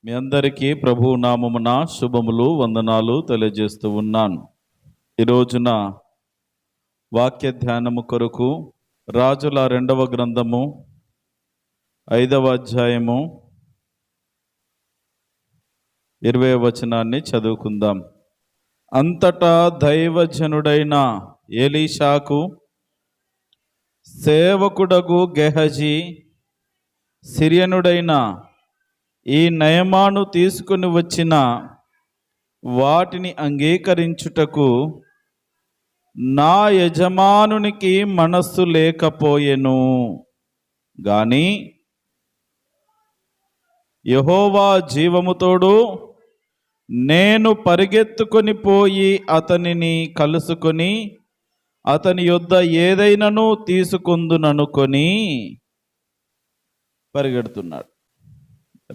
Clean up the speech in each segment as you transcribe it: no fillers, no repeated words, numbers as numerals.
మీ అందరికీ ప్రభువు నామమున శుభములు వందనాలు తెలియజేస్తూ ఉన్నాను. ఈ రోజున వాక్య ధ్యానము కొరకు రాజుల 2వ గ్రంథము 5వ అధ్యాయము 20వ వచనాన్ని చదువుకుందాం. అంతటా దైవజనుడైన ఎలీషాకు సేవకుడగు గెహజీ సిరియనుడైన ఈ నయమాను తీసుకుని వచ్చిన వాటిని అంగీకరించుటకు నా యజమానునికి మనస్సు లేకపోయెను గాని యెహోవా జీవముతోడు నేను పరిగెత్తుకొని పోయి అతనిని కలుసుకొని అతని యొద్ద ఏదైనాను తీసుకుందుననుకొని పరిగెడుతున్నాడు.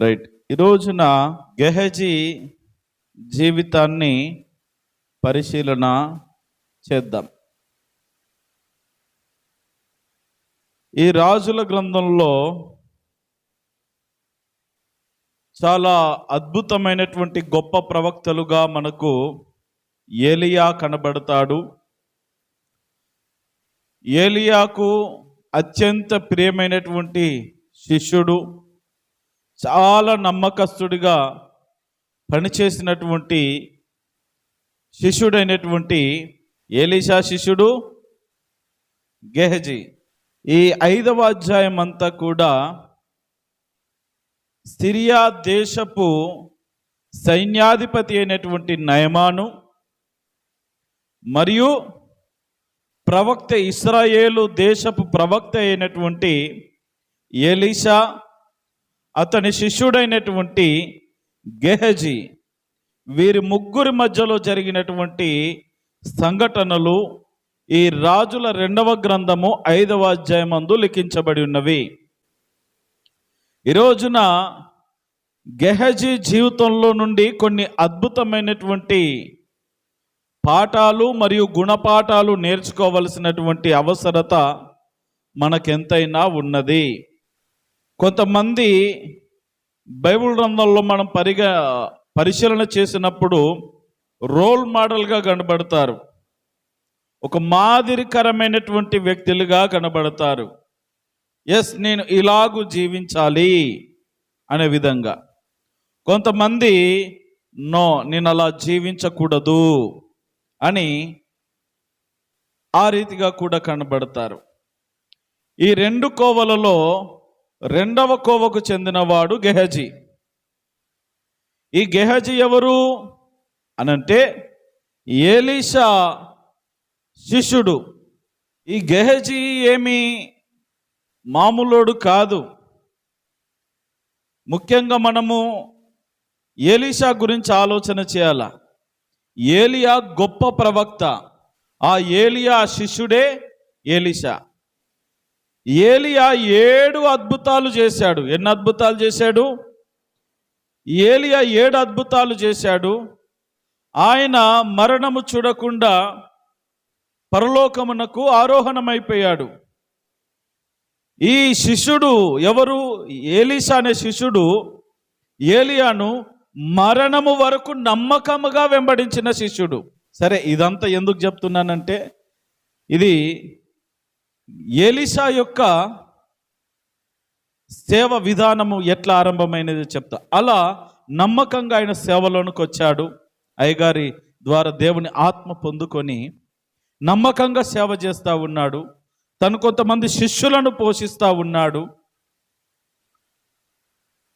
రైట్. ఈ రోజున గెహజీ జీవితాన్ని పరిశీలన చేద్దాం. ఈ రాజుల గ్రంథంలో చాలా అద్భుతమైనటువంటి గొప్ప ప్రవక్తలుగా మనకు ఏలియా కనబడతాడు. ఏలియాకు అత్యంత ప్రియమైనటువంటి శిష్యుడు, చాలా నమ్మకస్తుడిగా పనిచేసినటువంటి శిష్యుడైనటువంటి ఎలీషా శిష్యుడు గెహజీ. ఈ 5వ అధ్యాయం అంతా కూడా సిరియా దేశపు సైన్యాధిపతి అయినటువంటి నయమాను మరియు ప్రవక్త ఇశ్రాయేలు దేశపు ప్రవక్త అయినటువంటి ఎలీషా, అతని శిష్యుడైనటువంటి గెహజీ, వీరి ముగ్గురి మధ్యలో జరిగినటువంటి సంఘటనలు ఈ రాజుల 2వ గ్రంథము 5వ అధ్యాయమందు లిఖించబడి ఉన్నవి. ఈ రోజున గెహజీ జీవితంలో నుండి కొన్ని అద్భుతమైనటువంటి పాఠాలు మరియు గుణపాఠాలు నేర్చుకోవలసినటువంటి అవసరత మనకెంతైనా ఉన్నది. కొంతమంది బైబిల్ గ్రంథంలో మనం పరిశీలన చేసినప్పుడు రోల్ మోడల్గా కనబడతారు, ఒక మాదిరికరమైనటువంటి వ్యక్తులుగా కనబడతారు. ఎస్, నేను ఇలాగూ జీవించాలి అనే విధంగా. కొంతమంది నో, నేను అలా జీవించకూడదు అని ఆ రీతిగా కూడా కనబడతారు. ఈ 2 కోవలలో 2వ కోవకు చెందినవాడు గెహజీ. ఈ గెహజీ ఎవరు అనంటే ఎలీషా శిష్యుడు. ఈ గెహజీ ఏమి మామూలోడు కాదు. ముఖ్యంగా మనము ఎలీషా గురించి ఆలోచన చేయాల. ఏలియా గొప్ప ప్రవక్త, ఆ ఏలియా శిష్యుడే ఎలీషా. ఏలియా 7 అద్భుతాలు చేశాడు. ఎన్ని అద్భుతాలు చేశాడు? ఏలియా 7 అద్భుతాలు చేశాడు. ఆయన మరణము చూడకుండా పరలోకమునకు ఆరోహణమైపోయాడు. ఈ శిష్యుడు ఎవరు? ఎలీషా అనే శిష్యుడు ఏలియాను మరణము వరకు నమ్మకముగా వెంబడించిన శిష్యుడు. సరే, ఇదంతా ఎందుకు చెప్తున్నానంటే ఇది ఎలీషా యొక్క సేవ విధానము ఎట్లా ఆరంభమైనది చెప్తా. అలా నమ్మకంగా ఆయన సేవలోనికి వచ్చాడు. అయ్యగారి ద్వారా దేవుని ఆత్మ పొందుకొని నమ్మకంగా సేవ చేస్తూ ఉన్నాడు. తను కొంతమంది శిష్యులను పోషిస్తూ ఉన్నాడు.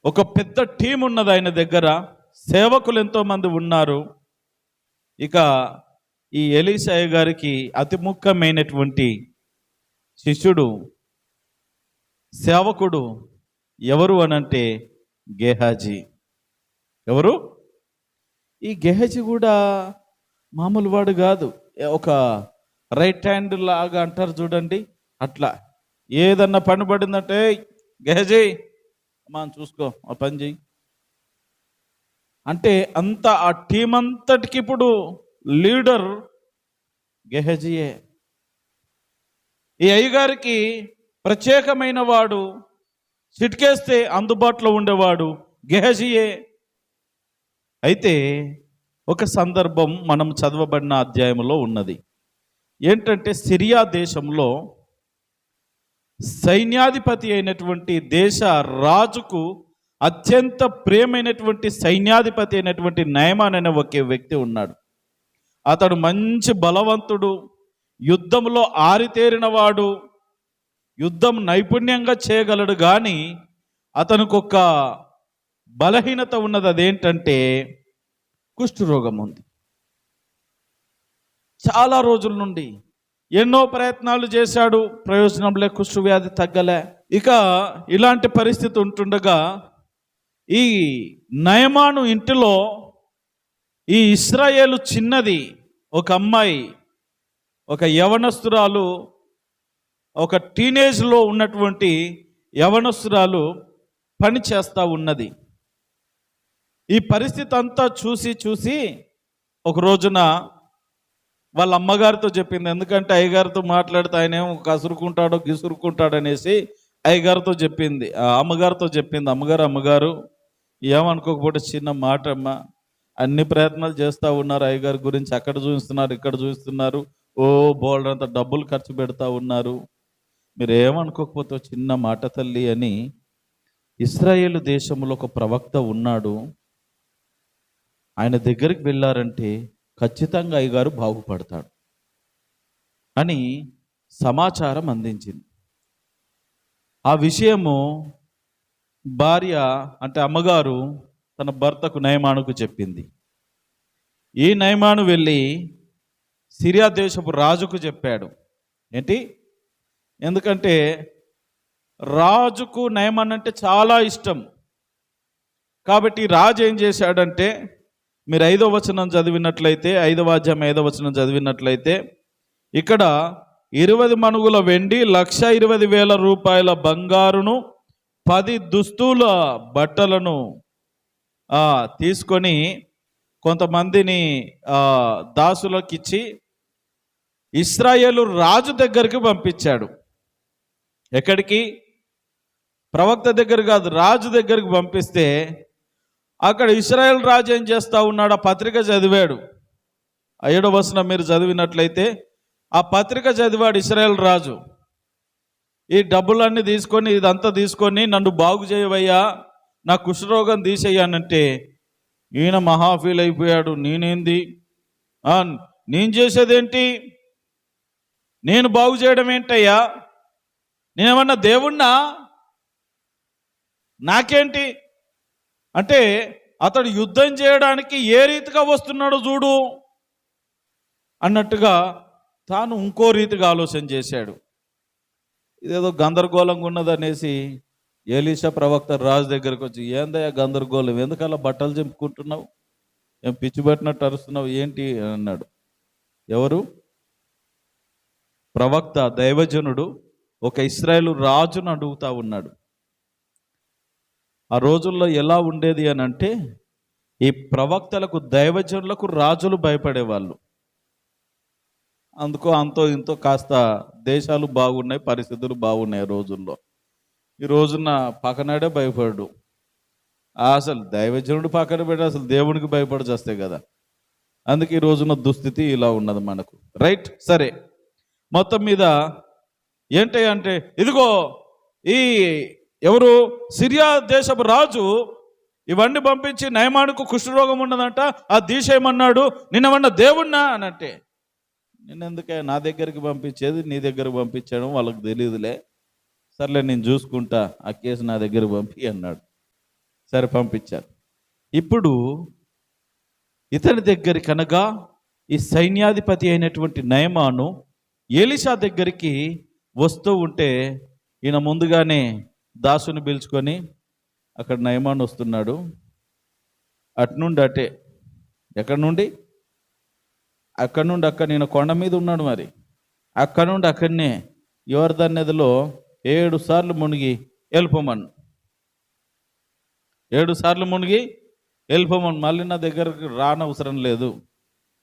ఒక పెద్ద టీం ఉన్నది ఆయన దగ్గర, సేవకులు ఎంతోమంది ఉన్నారు. ఇక ఈ ఎలీషా గారికి అతి ముఖ్యమైనటువంటి శిష్యుడు, సేవకుడు ఎవరు అనంటే గెహజీ. ఎవరు? ఈ గెహజీ కూడా మామూలు వాడు కాదు. ఒక రైట్ హ్యాండ్ లాగా అంటారు చూడండి, అట్లా ఏదన్నా పని పడిందంటే గెహజీ మనం చూసుకో, ఆ పని చెయ్యి అంటే అంత ఆ టీం అంతటికి ఇప్పుడు లీడర్ గెహజీయే. ఈ అయ్యగారికి ప్రత్యేకమైన వాడు, చిటికేస్తే అందుబాటులో ఉండేవాడు గెహజీయే. అయితే ఒక సందర్భం మనం చదవబడిన అధ్యాయంలో ఉన్నది. ఏంటంటే సిరియా దేశంలో సైన్యాధిపతి అయినటువంటి దేశ రాజుకు అత్యంత ప్రియమైనటువంటి సైన్యాధిపతి అయినటువంటి నయమాన్ అనే ఒక వ్యక్తి ఉన్నాడు. అతడు మంచి బలవంతుడు, యుద్ధంలో ఆరితేరినవాడు, యుద్ధం నైపుణ్యంగా చేయగలడు. కానీ అతనికి ఒక బలహీనత ఉన్నది. అదేంటంటే కుష్ఠరోగం ఉంది. చాలా రోజుల నుండి ఎన్నో ప్రయత్నాలు చేశాడు, ప్రయోజనంలే, కుష్ఠవ్యాధి తగ్గలే. ఇక ఇలాంటి పరిస్థితి ఉంటుండగా ఈ నయమాను ఇంటిలో ఈ ఇశ్రాయేలు చిన్నది ఒక అమ్మాయి, ఒక యవనస్తురాలు, ఒక టీనేజ్లో ఉన్నటువంటి యవనస్తురాలు పని చేస్తూ ఉన్నది. ఈ పరిస్థితి అంతా చూసి ఒక రోజున వాళ్ళ అమ్మగారితో చెప్పింది. ఎందుకంటే అయ్యగారితో మాట్లాడితే ఆయన ఏమో కసురుకుంటాడో గిసురుకుంటాడో అనేసి అయ్యగారితో చెప్పింది, అమ్మగారితో చెప్పింది. అమ్మగారు ఏమనుకోకపోతే చిన్న మాట అమ్మ, అన్ని ప్రయత్నాలు చేస్తూ ఉన్నారు అయ్యగారి గురించి, అక్కడ చూపిస్తున్నారు ఇక్కడ చూపిస్తున్నారు, ఓ బోల్డ్ అంత డబ్బులు ఖర్చు పెడతా ఉన్నారు, మీరు ఏమనుకోకపోతే చిన్న మాట తల్లి అని. ఇశ్రాయేలు దేశంలో ఒక ప్రవక్త ఉన్నాడు, ఆయన దగ్గరికి వెళ్ళారంటే ఖచ్చితంగా అయ్యగారు బాగుపడతాడు అని సమాచారం అందించింది. ఆ విషయము భార్య అంటే అమ్మగారు తన భర్తకు నయమానుకు చెప్పింది. ఈ నయమాను వెళ్ళి సిరియా దేశపు రాజుకు చెప్పాడు. ఏంటి? ఎందుకంటే రాజుకు నయమాన్ అంటే చాలా ఇష్టం. కాబట్టి రాజు ఏం చేశాడంటే, మీరు 5వ వచనం చదివినట్లయితే, 5వ అధ్యాయం 5వ వచనం చదివినట్లయితే, ఇక్కడ 20 మణుగుల వెండి, 1,20,000 రూపాయల బంగారును, 10 దుస్తుల బట్టలను తీసుకొని కొంతమందిని దాసులకు ఇచ్చి ఇశ్రాయేలు రాజు దగ్గరికి పంపించాడు. ఎక్కడికి? ప్రవక్త దగ్గర కాదు, రాజు దగ్గరికి పంపిస్తే అక్కడ ఇశ్రాయేల్ రాజు ఏం చేస్తూ ఉన్నాడు? ఆ పత్రిక చదివాడు. 7వ వచనం మీరు చదివినట్లయితే, ఆ పత్రిక చదివాడు ఇశ్రాయేల్ రాజు. ఈ డబ్బులన్నీ తీసుకొని, ఇదంతా తీసుకొని, నన్ను బాగు చేయవయ్యా, నా కుష్ఠరోగం తీసేయానంటే ఈయన మహా ఫీల్ అయిపోయాడు. నేనేంది, నేను చేసేదేంటి, నేను బాగు చేయడం ఏంటయ్యా, నేనేమన్నా దేవుణ్ణా, నాకేంటి అంటే, అతడు యుద్ధం చేయడానికి ఏ రీతిగా వస్తున్నాడో చూడు అన్నట్టుగా తాను ఇంకో రీతిగా ఆలోచన చేశాడు. ఇదేదో గందరగోళంగా ఉన్నదనేసి ఎలీషా ప్రవక్త రాజు దగ్గరకు వచ్చి, ఏందయ్యా గందరగోళం, ఎందుకలా బట్టలు చింపుకుంటున్నావు, ఏం పిచ్చి పట్టినట్టు అరుస్తున్నావు ఏంటి అన్నాడు. ఎవరు? ప్రవక్త, దైవజనుడు ఒక ఇశ్రాయేలు రాజును అడుగుతా ఉన్నాడు. ఆ రోజుల్లో ఎలా ఉండేది అని అంటే, ఈ ప్రవక్తలకు, దైవజనులకు రాజులు భయపడేవాళ్ళు. అందుకో అంతో ఇంతో కాస్త దేశాలు బాగున్నాయి, పరిస్థితులు బాగున్నాయి రోజుల్లో. ఈ రోజున పక్కనాడే భయపడు. అసలు దైవజనుడు పక్కన పెట్టి అసలు దేవునికి భయపడి చేస్తాయి కదా. అందుకే ఈ రోజున దుస్థితి ఇలా ఉన్నది మనకు. రైట్, సరే. మొత్తం మీద ఏంటి అంటే, ఇదిగో ఈ ఎవరు? సిరియా దేశపు రాజు ఇవన్నీ పంపించి నయమానుకు కుష్ఠరోగం ఉన్నదంట, ఆ తీసేయమన్నాడు, నిన్నమన్నా దేవుణ్ణా అని అంటే, నేనెందుకే నా దగ్గరికి పంపించేది, నీ దగ్గరకు పంపించడం వాళ్ళకి తెలియదులే, సర్లే నేను చూసుకుంటా, ఆ కేసు నా దగ్గరకు పంపి అన్నాడు. సరే పంపించారు. ఇప్పుడు ఇతని దగ్గరికి అనగా ఈ సైన్యాధిపతి అయినటువంటి నయమాను ఎలీషా దగ్గరికి వస్తూ ఉంటే, ఈయన ముందుగానే దాసుని పిలుచుకొని, అక్కడ నయమాను వస్తున్నాడు, అటు నుండి అటే, ఎక్కడి నుండి? అక్కడి నుండి అక్కడ, నేను కొండ మీద ఉన్నాడు, మరి అక్కడ నుండి అక్కడనే యోర్దాను నదిలో 7 సార్లు మునిగి వెళ్ళిపోమను, 7 సార్లు మునిగి వెళ్ళిపోమను, మళ్ళీ నా దగ్గరకు రానవసరం లేదు,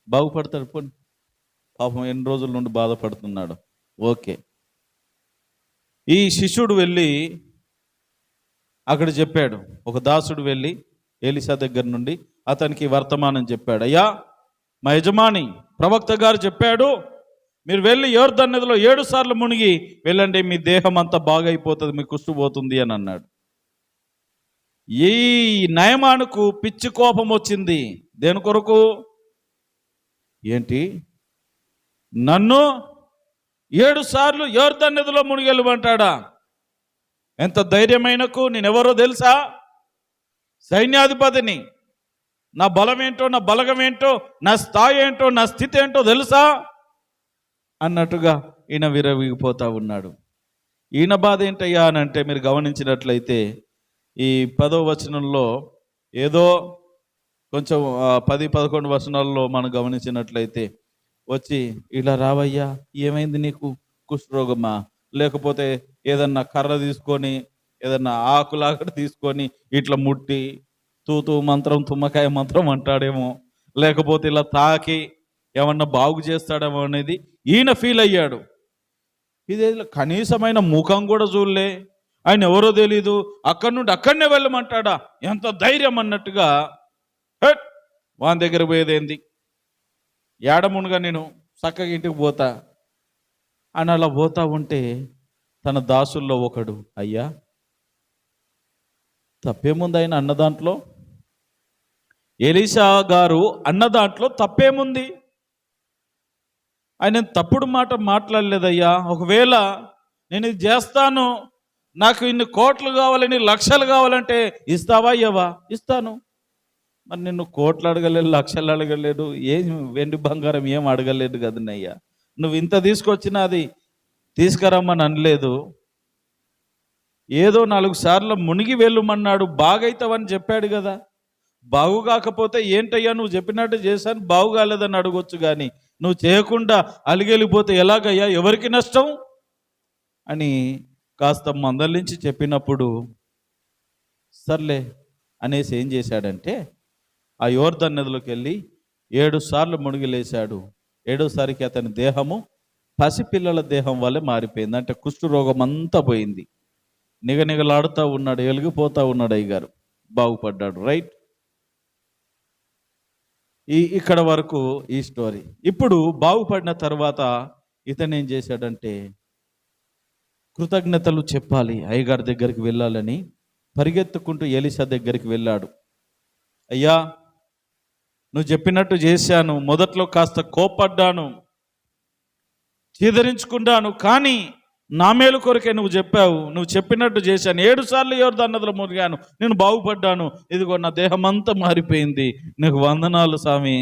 బాగుపడతాడు. పోనీ, పాపం ఎన్ని రోజుల నుండి బాధపడుతున్నాడు. ఓకే. ఈ శిష్యుడు వెళ్ళి అక్కడ చెప్పాడు, ఒక దాసుడు వెళ్ళి ఎలీషా దగ్గర నుండి అతనికి వర్తమానం చెప్పాడు. అయ్యా, మా యజమాని ప్రవక్త గారు చెప్పాడు, మీరు వెళ్ళి యోర్దాను నదిలో 7 సార్లు మునిగి వెళ్ళండి, మీ దేహం అంతా బాగైపోతుంది, మీ కుష్టు పోతుంది అని అన్నాడు. ఈ నయమానుకు పిచ్చి కోపం వచ్చింది. దేని కొరకు? ఏంటి, నన్ను 7 సార్లు యోర్దాను నదిలో మునిగెళ్ళమంటాడా? ఎంత ధైర్యమైనకు, నేనెవరో తెలుసా? సైన్యాధిపతిని. నా బలం ఏంటో, నా బలగం ఏంటో, నా స్థాయి ఏంటో, నా స్థితి ఏంటో తెలుసా అన్నట్టుగా ఈయన విరవిగిపోతా ఉన్నాడు. ఈయన బాధ ఏంటయ్యా అని అంటే, మీరు గమనించినట్లయితే ఈ 10వ వచనంలో ఏదో కొంచెం 10-11 వచనాల్లో మనం గమనించినట్లయితే వచ్చి, ఇలా రావయ్యా, ఏమైంది నీకు? కుష్ఠరోగమా? లేకపోతే ఏదన్నా కర్ర తీసుకొని, ఏదన్నా ఆకులాగా తీసుకొని ఇట్లా ముట్టి తూతూ మంత్రం, తుమ్మకాయ మంత్రం అంటాడేమో, లేకపోతే ఇలా తాకి ఏమన్నా బాగు చేస్తాడేమో అనేది ఈయన ఫీల్ అయ్యాడు. ఇదే కనీసమైన ముఖం కూడా చూడలే, ఆయన ఎవరో తెలీదు, అక్కడి నుండి అక్కడనే వెళ్ళమంటాడా? ఎంత ధైర్యం అన్నట్టుగా వాని దగ్గర పోయేదేంది, ఏడమునుగా నేను చక్కగా ఇంటికి పోతా అని అలా పోతా ఉంటే తన దాసుల్లో ఒకడు, అయ్యా తప్పేముంది ఆయన అన్న దాంట్లో? ఎలీషా గారు అన్న దాంట్లో తప్పేముంది? ఆయన తప్పుడు మాట మాట్లాడలేదయ్యా. ఒకవేళ నేను ఇది చేస్తాను, నాకు ఇన్ని కోట్లు కావాలని, లక్షలు కావాలంటే ఇస్తావా? ఇవ్వవా? ఇస్తాను. మరి నిన్ను కోట్లు అడగలేదు, లక్షలు అడగలేదు, ఏం వెండి బంగారం ఏం అడగలేదు కదన్నయ్యా. నువ్వు ఇంత తీసుకొచ్చినా అది తీసుకురమ్మని అనలేదు. ఏదో 4 సార్లు మునిగి వెళ్ళమన్నాడు, బాగైతావని చెప్పాడు కదా. బాగు కాకపోతే ఏంటయ్యా, నువ్వు చెప్పినట్టు చేశాను, బాగు కాలేదని అడగొచ్చు, కానీ నువ్వు చేయకుండా అలిగెళ్ళిపోతే ఎలాగయ్యా, ఎవరికి నష్టం అని కాస్త మందలించి చెప్పినప్పుడు సర్లే అనేసి ఏం చేశాడంటే, ఆ యోర్దాను నదిలోకి వెళ్ళి 7 సార్లు మునిగి లేచాడు. 7వసారికి అతని దేహము పసిపిల్లల దేహం వల్లే మారిపోయింది. అంటే కుష్ఠరోగం అంతా పోయింది. నిగనిగలాడుతూ ఉన్నాడు, వెలిగిపోతూ ఉన్నాడు. అయ్యగారు బాగుపడ్డాడు. రైట్, ఇక్కడ వరకు ఈ స్టోరీ. ఇప్పుడు బాగుపడిన తర్వాత ఇతను ఏం చేశాడంటే, కృతజ్ఞతలు చెప్పాలి, అయ్యగారి దగ్గరికి వెళ్ళాలని పరిగెత్తుకుంటూ ఎలీషా దగ్గరికి వెళ్ళాడు. అయ్యా, నువ్వు చెప్పినట్టు చేశాను, మొదట్లో కాస్త కోపడ్డాను, చీదరించుకున్నాను, కానీ నా మేలు కొరకే నువ్వు చెప్పావు, నువ్వు చెప్పినట్టు చేశాను. 7 సార్లు యోర్దాను నదిలో మునిగాను, నేను బాగుపడ్డాను, ఇదిగో నా దేహం అంతా మారిపోయింది, నీకు వందనాలు స్వామి.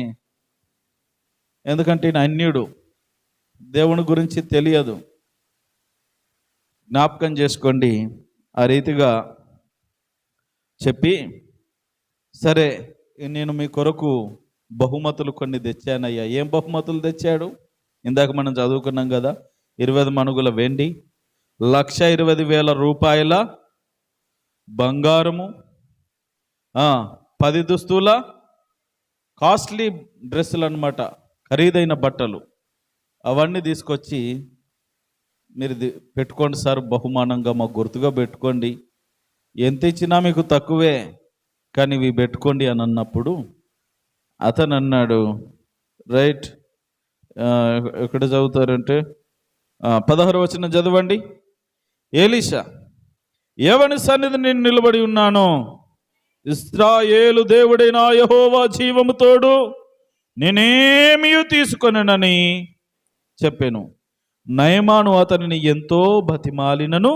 ఎందుకంటే ఈయన అన్యుడు, దేవుని గురించి తెలియదు. జ్ఞాపకం చేసుకోండి. ఆ రీతిగా చెప్పి, సరే నేను మీ కొరకు బహుమతులు కొన్ని తెచ్చానయ్యా. ఏం బహుమతులు తెచ్చాడు? ఇందాక మనం చదువుకున్నాం కదా, 20 మణుగుల వెండి, 1,20,000 రూపాయల బంగారము, 10 దుస్తుల కాస్ట్లీ డ్రెస్సులు అన్నమాట, ఖరీదైన బట్టలు, అవన్నీ తీసుకొచ్చి మీరు పెట్టుకోండి సార్, బహుమానంగా మాకు గుర్తుగా పెట్టుకోండి, ఎంత ఇచ్చినా మీకు తక్కువే, కానీ ఇవి పెట్టుకోండి అని అన్నప్పుడు అతను అన్నాడు, రైట్, ఎక్కడ చదువుతారంటే 16వ వచనం చదవండి. ఎలీషా, ఎవని సన్నిధి నేను నిలబడి ఉన్నానో, ఇశ్రాయేలు దేవుడైన యెహోవా జీవము తోడు, నేనేమీ తీసుకొనని చెప్పాను. నయమాను అతనిని ఎంతో బతిమాలినను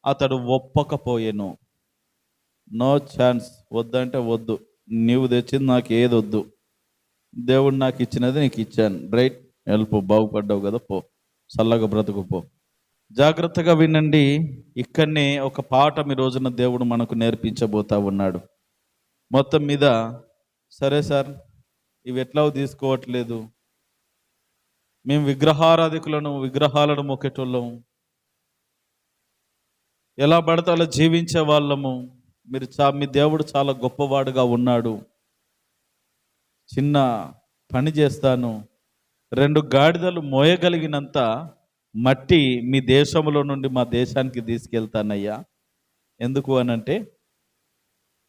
అతడు ఒప్పకపోయెను. నో ఛాన్స్, వద్దంటే వద్దు, నీవు తెచ్చింది నాకు ఏది వద్దు, దేవుడు నాకు ఇచ్చినది నీకు ఇచ్చాను, రైట్, వెళ్ళిపో, బాగుపడ్డావు కదా, పో, చల్లగా బ్రతుకుపో. జాగ్రత్తగా వినండి. ఇక్కడనే ఒక పాఠం ఈ రోజున దేవుడు మనకు నేర్పించబోతా ఉన్నాడు. మొత్తం మీద సరే సార్, ఇవి ఎట్లా తీసుకోవట్లేదు, మేము విగ్రహాలను మొక్కేటోళ్ళం, ఎలా పడితే అలా జీవించే వాళ్ళము, మీ దేవుడు చాలా గొప్పవాడుగా ఉన్నాడు, చిన్న పని చేస్తాను, 2 గాడిదలు మోయగలిగినంత మట్టి మీ దేశంలో నుండి మా దేశానికి తీసుకెళ్తానయ్యా. ఎందుకు అనంటే,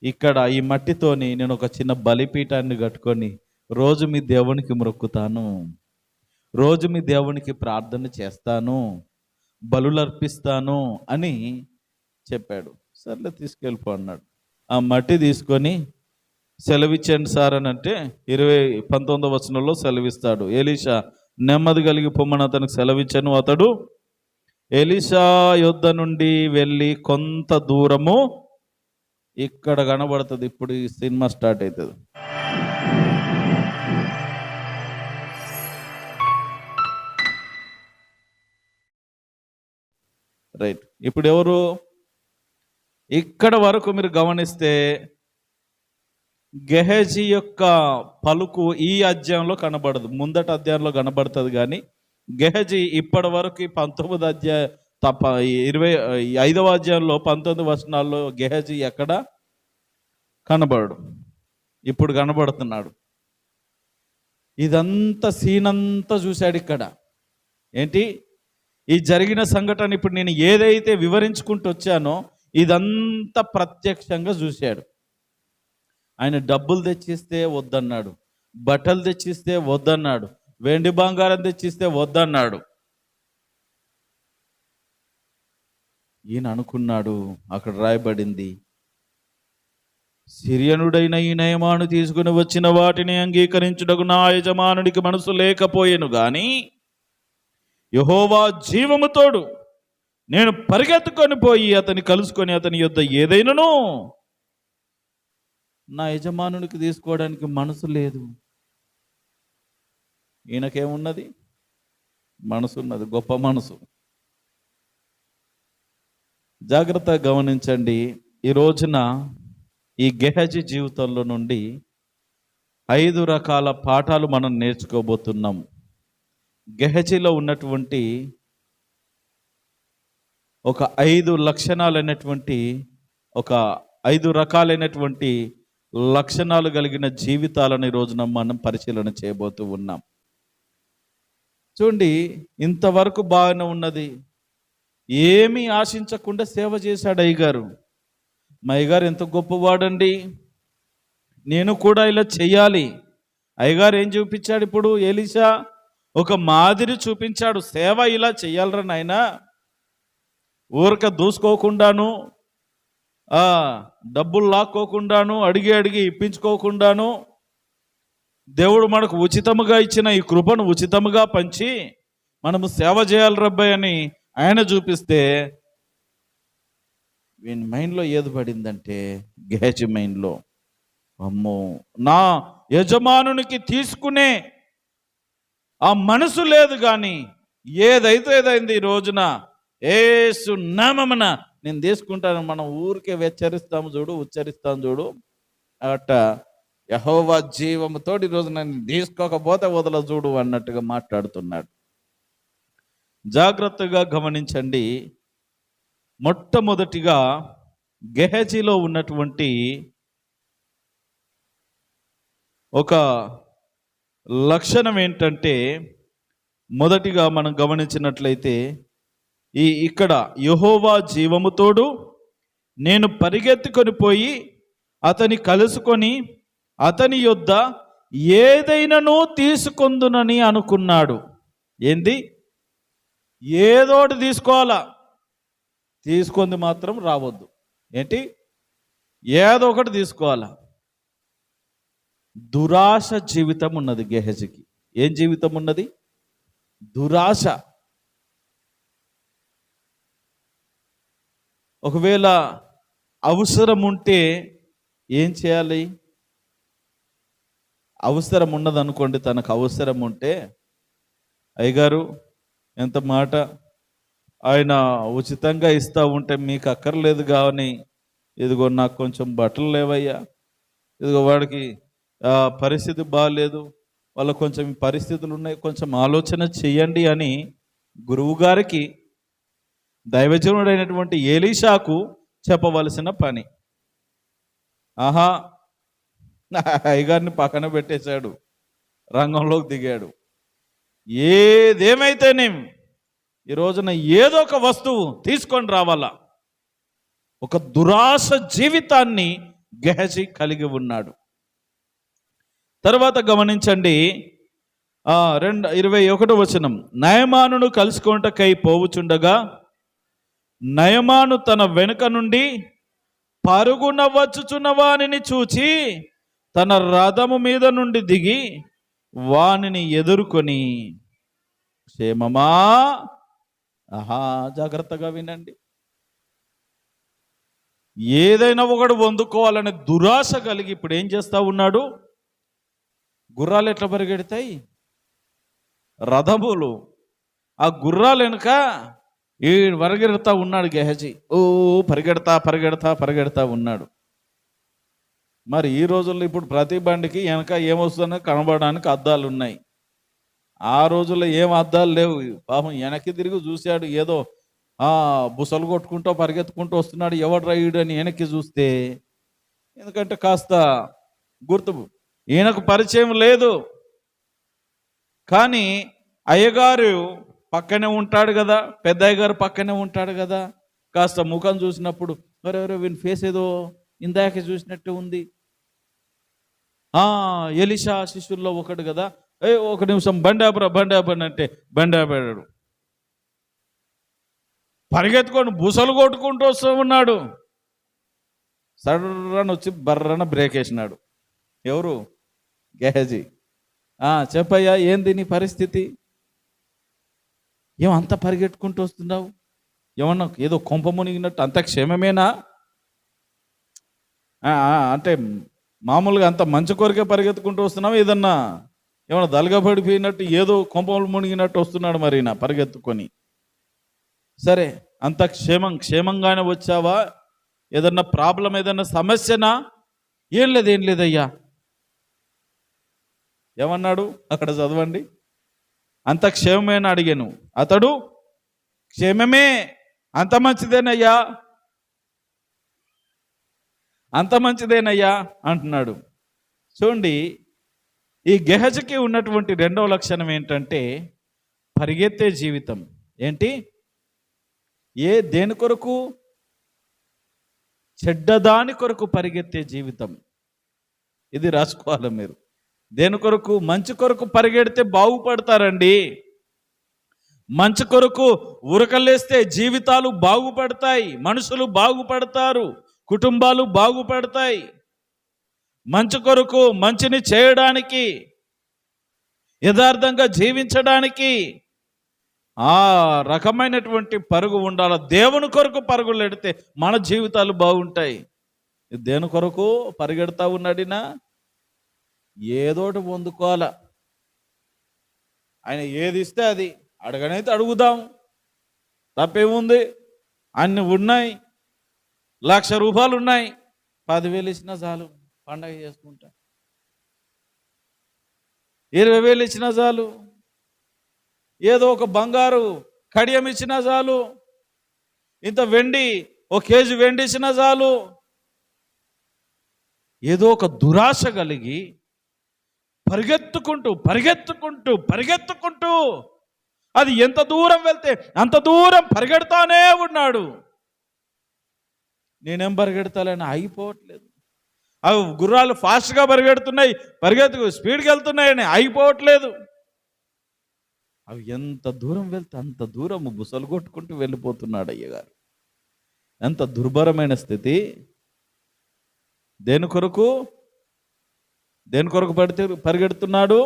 ఇక్కడ ఈ మట్టితోని నేను ఒక చిన్న బలిపీఠాన్ని కట్టుకొని రోజు మీ దేవునికి మొక్కుతాను, రోజు మీ దేవునికి ప్రార్థన చేస్తాను, బలులు అర్పిస్తాను అని చెప్పాడు. సర్లే తీసుకెళ్ళిపో అన్నాడు. ఆ మట్టి తీసుకొని సెలవిచ్చండి సార్ అని అంటే 19వ వచనంలో సెలవిస్తాడు. ఎలీషా నెమ్మది కలిగి పొమ్మని అతనికి సెలవిచ్చను. అతడు ఎలీషా యొద్ద నుండి వెళ్ళి కొంత దూరము, ఇక్కడ కనబడుతుంది, ఇప్పుడు ఈ సినిమా స్టార్ట్ అవుతుంది. రైట్, ఇప్పుడు ఎవరు? ఇక్కడ వరకు మీరు గమనిస్తే గెహజీ యొక్క పలుకు ఈ అధ్యాయంలో కనబడదు, ముందటి అధ్యాయంలో కనబడుతుంది. కానీ గెహజీ ఇప్పటి వరకు 19వ అధ్యాయం తప్ప 25వ అధ్యాయంలో 19 వచనాల్లో గెహజీ ఎక్కడ కనబడడు, ఇప్పుడు కనబడుతున్నాడు. ఇదంతా సీన్ అంతా చూశాడు ఇక్కడ. ఏంటి ఈ జరిగిన సంఘటన? ఇప్పుడు నేను ఏదైతే వివరించుకుంటూ వచ్చానో ఇదంతా ప్రత్యక్షంగా చూశాడు. ఆయన డబ్బులు తెచ్చిస్తే వద్దన్నాడు, బట్టలు తెచ్చిస్తే వద్దన్నాడు, వెండి బంగారం తెచ్చిస్తే వద్దన్నాడు. ఈయన అనుకున్నాడు, అక్కడ రాయబడింది, సిరియనుడైన ఈ నయమాను తీసుకుని వచ్చిన వాటిని అంగీకరించుటకు నా యజమానుడికి మనసు లేకపోయేను గాని యెహోవా జీవము తోడు నేను పరిగెత్తుకొని పోయి అతని కలుసుకొని అతని యొద్ద ఏదైనాను నా యజమానునికి తీసుకోవడానికి మనసు లేదు. ఈయనకేమున్నది? మనసు ఉన్నది, గొప్ప మనసు. జాగ్రత్తగా గమనించండి. ఈ రోజున ఈ గెహజీ జీవితంలో నుండి 5 రకాల పాఠాలు మనం నేర్చుకోబోతున్నాం. గెహజీలో ఉన్నటువంటి ఒక 5 లక్షణాలైనటువంటి, ఒక 5 రకాలైనటువంటి లక్షణాలు కలిగిన జీవితాలను ఈ రోజున మనం పరిశీలన చేయబోతూ ఉన్నాం. చూడండి, ఇంతవరకు బాగానే ఉన్నది, ఏమీ ఆశించకుండా సేవ చేశాడు అయ్యగారు. మా అయ్యగారు ఎంత గొప్పవాడండి, నేను కూడా ఇలా చెయ్యాలి. అయ్యగారు ఏం చూపించాడు? ఇప్పుడు ఎలీషా ఒక మాదిరి చూపించాడు. సేవ ఇలా చెయ్యాలరా నాయనా, ఊరక దూసుకోకుండాను, డబ్బులు లాక్కోకుండాను, అడిగి ఇప్పించుకోకుండాను, దేవుడు మనకు ఉచితముగా ఇచ్చిన ఈ కృపను ఉచితముగా పంచి మనము సేవ చేయాలి రబ్బాయి అని ఆయన చూపిస్తే వీని మైండ్లో ఏది పడిందంటే, గెహజీ మైండ్లో, అమ్మో నా యజమానునికి తీసుకునే ఆ మనసు లేదు, కానీ ఏదైతే ఏదైంది ఈ రోజున యేసు నామమున నేను తీసుకుంటాను. మనం ఊరికే హెచ్చరిస్తాము చూడు, ఉచ్చరిస్తాము చూడు, అట్ట యెహోవా జీవముతో ఈరోజు నేను తీసుకోకపోతే వదల చూడు అన్నట్టుగా మాట్లాడుతున్నాడు. జాగ్రత్తగా గమనించండి. మొట్టమొదటిగా గెహజీలో ఉన్నటువంటి ఒక లక్షణం ఏంటంటే, మొదటిగా మనం గమనించినట్లయితే ఇక్కడ యెహోవా జీవముతోడు నేను పరిగెత్తుకొని పోయి అతని కలుసుకొని అతని యొద్ద ఏదైనాను తీసుకొందునని అనుకున్నాడు. ఏంది? ఏదోటి తీసుకోవాలా, తీసుకుంది మాత్రం రావద్దు. ఏంటి? ఏదో ఒకటి తీసుకోవాలా. దురాశ జీవితం ఉన్నది గెహజీకి. ఏం జీవితం ఉన్నది? దురాశ. ఒకవేళ అవసరం ఉంటే ఏం చేయాలి? అవసరం ఉన్నదనుకోండి, తనకు అవసరం ఉంటే, అయ్యగారు ఎంత మాట, ఆయన ఉచితంగా ఇస్తూ ఉంటే మీకు అక్కర్లేదు కానీ ఇదిగో నాకు కొంచెం బట్టలు లేవయ్యా, ఇదిగో వాడికి పరిస్థితి బాగాలేదు, వాళ్ళకు కొంచెం పరిస్థితులు ఉన్నాయి, కొంచెం ఆలోచన చెయ్యండి అని గురువు గారికి, దైవజనుడైనటువంటి ఎలీషాకు చెప్పవలసిన పని. ఆహా, అయ్యగారిని పక్కన పెట్టేశాడు, రంగంలోకి దిగాడు. ఏదేమైతేనేం ఈ రోజున ఏదో ఒక వస్తువు తీసుకొని రావాలా. ఒక దురాశ జీవితాన్ని గెహజీ కలిగి ఉన్నాడు. తర్వాత గమనించండి, 21వ వచనం. నయమానును కలుసుకొనుటకై పోవుచుండగా నయమాను తన వెనుక నుండి పరుగున వచ్చుచున్న వానిని చూచి తన రథము మీద నుండి దిగి వానిని ఎదుర్కొని, క్షేమమా? జాగ్రత్తగా వినండి. ఏదైనా ఒకడు పొందుకోవాలనే దురాశ కలిగి ఇప్పుడు ఏం చేస్తా ఉన్నాడు? గుర్రాలు ఎట్లా పరిగెడతాయి? రథములు. ఆ గుర్రాలు వెనుక ఈ పరిగెడతా ఉన్నాడు గెహజీ. పరిగెడతా ఉన్నాడు. మరి ఈ రోజుల్లో ఇప్పుడు ప్రతి బండికి వెనక ఏమొస్తుందో కనబడడానికి అద్దాలు ఉన్నాయి. ఆ రోజుల్లో ఏం అద్దాలు లేవు. పాపం వెనక్కి తిరిగి చూశాడు, ఏదో బుసలు కొట్టుకుంటూ పరిగెత్తుకుంటూ వస్తున్నాడు, ఎవడు రైడు అని వెనక్కి చూస్తే, ఎందుకంటే కాస్త గుర్తు ఈయనకు పరిచయం లేదు, కానీ అయ్యగారు పక్కనే ఉంటాడు కదా, పెద్ద అయ్యగారు పక్కనే ఉంటాడు కదా, కాస్త ముఖం చూసినప్పుడు ఎవరెవరో వీని ఫేస్ ఏదో ఇందాక చూసినట్టు ఉంది. ఎలీషా శిష్యుల్లో ఒకడు కదా, ఒక నిమిషం బండి అంటే బండి ఆపాడు. పరిగెత్తుకొని బుసలు కొట్టుకుంటూ వస్తూ ఉన్నాడు. సడన్ వచ్చి బర్రన బ్రేక్ వేసినాడు. ఎవరు? గెహజీ. చెప్పయ్యా, ఏంది నీ పరిస్థితి? ఏమంత పరిగెట్టుకుంటూ వస్తున్నావు? ఏమన్నా ఏదో కొంప మునిగినట్టు? అంత క్షేమమేనా? అంటే మామూలుగా అంత మంచి కొరికే పరిగెత్తుకుంటూ వస్తున్నావు, ఏదన్నా ఏమన్నా దలగబడిపోయినట్టు ఏదో కొంపలు మునిగినట్టు వస్తున్నాడు మరి నా పరిగెత్తుకొని. సరే, అంత క్షేమంగానే వచ్చావా? ఏదన్నా ప్రాబ్లం, ఏదన్నా సమస్యనా? ఏం లేదయ్యా. ఏమన్నాడు అక్కడ? చదవండి. అంత క్షేమమేనా అడిగాను. అతడు క్షేమమే, అంత మంచిదేనయ్యా, అంత మంచిదేనయ్యా అంటున్నాడు. చూడండి, ఈ గెహజీకి ఉన్నటువంటి రెండవ లక్షణం ఏంటంటే పరిగెత్తే జీవితం. ఏంటి? దేని కొరకు? చెడ్డదాని కొరకు పరిగెత్తే జీవితం. ఇది రాసుకోవాలి మీరు. దేని కొరకు? మంచి కొరకు పరిగెడితే బాగుపడతారండి. మంచి కొరకు ఉరకలేస్తే జీవితాలు బాగుపడతాయి, మనుషులు బాగుపడతారు, కుటుంబాలు బాగుపడతాయి. మంచి కొరకు, మంచిని చేయడానికి, యథార్థంగా జీవించడానికి ఆ రకమైనటువంటి పరుగు ఉండాలి. దేవుని కొరకు పరుగులు ఎడితే మన జీవితాలు బాగుంటాయి. దేని కొరకు పరిగెడతా ఉన్నాడినా? ఏదోటి పొందుకోవాలా. ఆయన ఏది ఇస్తే అది అడగనైతే అడుగుదాం, తప్పేముంది? అన్ని ఉన్నాయి. 1,00,000 రూపాయలు ఉన్నాయి, 10,000 ఇచ్చినా చాలు, పండగ చేసుకుంటా. 20,000 ఇచ్చినా చాలు, ఏదో ఒక బంగారు కడియం ఇచ్చినా చాలు, ఇంత వెండి, 1 కేజీ వెండి ఇచ్చినా చాలు. ఏదో ఒక దురాశ కలిగి పరిగెత్తుకుంటూ అది ఎంత దూరం వెళ్తే అంత దూరం పరిగెడతానే ఉన్నాడు. నేనేం పరిగెడతాలని ఆగిపోవట్లేదు. అవి గుర్రాలు ఫాస్ట్గా పరిగెడుతున్నాయి, స్పీడ్కి వెళ్తున్నాయని ఆగిపోవట్లేదు. అవి ఎంత దూరం వెళ్తే అంత దూరం బుసలు కొట్టుకుంటూ వెళ్ళిపోతున్నాడు అయ్యగారు. ఎంత దుర్భరమైన స్థితి. దేని కొరకు పరిగెడుతున్నాడు?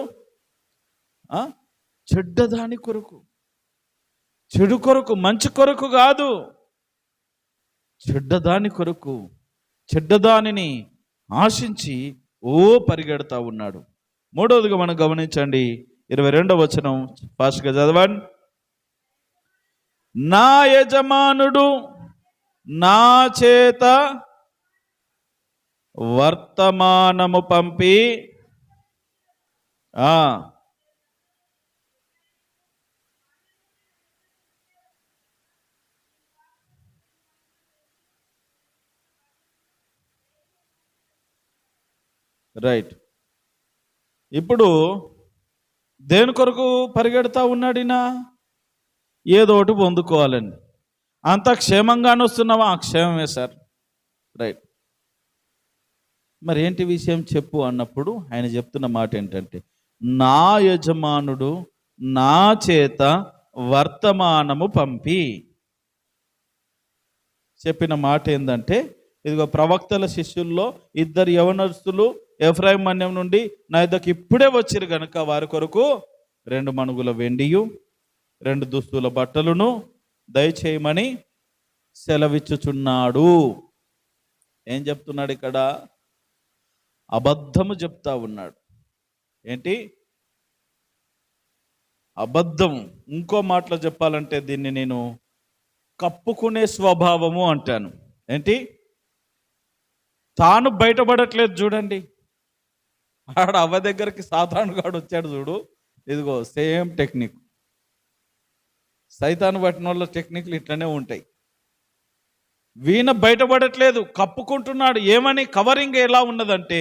చెడ్డదాని కొరకు, చెడు కొరకు, మంచి కొరకు కాదు, చెడ్డదాని కొరకు, చెడ్డదానిని ఆశించి పరిగెడతా ఉన్నాడు. మూడవదిగా మనం గమనించండి, 22వ వచనం ఫాస్ట్గా చదవండి. నా యజమానుడు నా చేత వర్తమానము పంపి రైట్. ఇప్పుడు దేని కొరకు పరిగెడతా ఉన్నాడినా? ఏదో ఒకటి పొందుకోవాలండి. అంత క్షేమంగానే వస్తున్నావా? క్షేమమే సార్. రైట్. మరి ఏంటి విషయం చెప్పు అన్నప్పుడు ఆయన చెప్తున్న మాట ఏంటంటే, నా యజమానుడు నా చేత వర్తమానము పంపి చెప్పిన మాట ఏంటంటే, ఇదిగో ప్రవక్తల శిష్యుల్లో 2 యవనస్తులు ఎఫ్రాయిం మన్యం నుండి నా యొద్దకు ఇప్పుడే వచ్చిరు గనుక వారి కొరకు 2 మణుగుల వెండియు 2 దుస్తుల బట్టలను దయచేయమని సెలవిచ్చుచున్నాడు. ఏం చెప్తున్నాడు ఇక్కడ? అబద్ధము చెప్తా ఉన్నాడు. ఏంటి అబద్ధం? ఇంకో మాటలో చెప్పాలంటే దీన్ని నేను కప్పుకునే స్వభావము అంటాను. ఏంటి? తాను బయటపడట్లేదు. చూడండి, ఆడ అవ్వ దగ్గరికి సాతానుగాడు వచ్చాడు చూడు. ఇదిగో సేమ్ టెక్నిక్. సైతాను పట్టిన వాళ్ళ టెక్నిక్లు ఇట్లనే ఉంటాయి. వీణ బయటపడట్లేదు, కప్పుకుంటున్నాడు. ఏమని? కవరింగ్ ఎలా ఉన్నదంటే,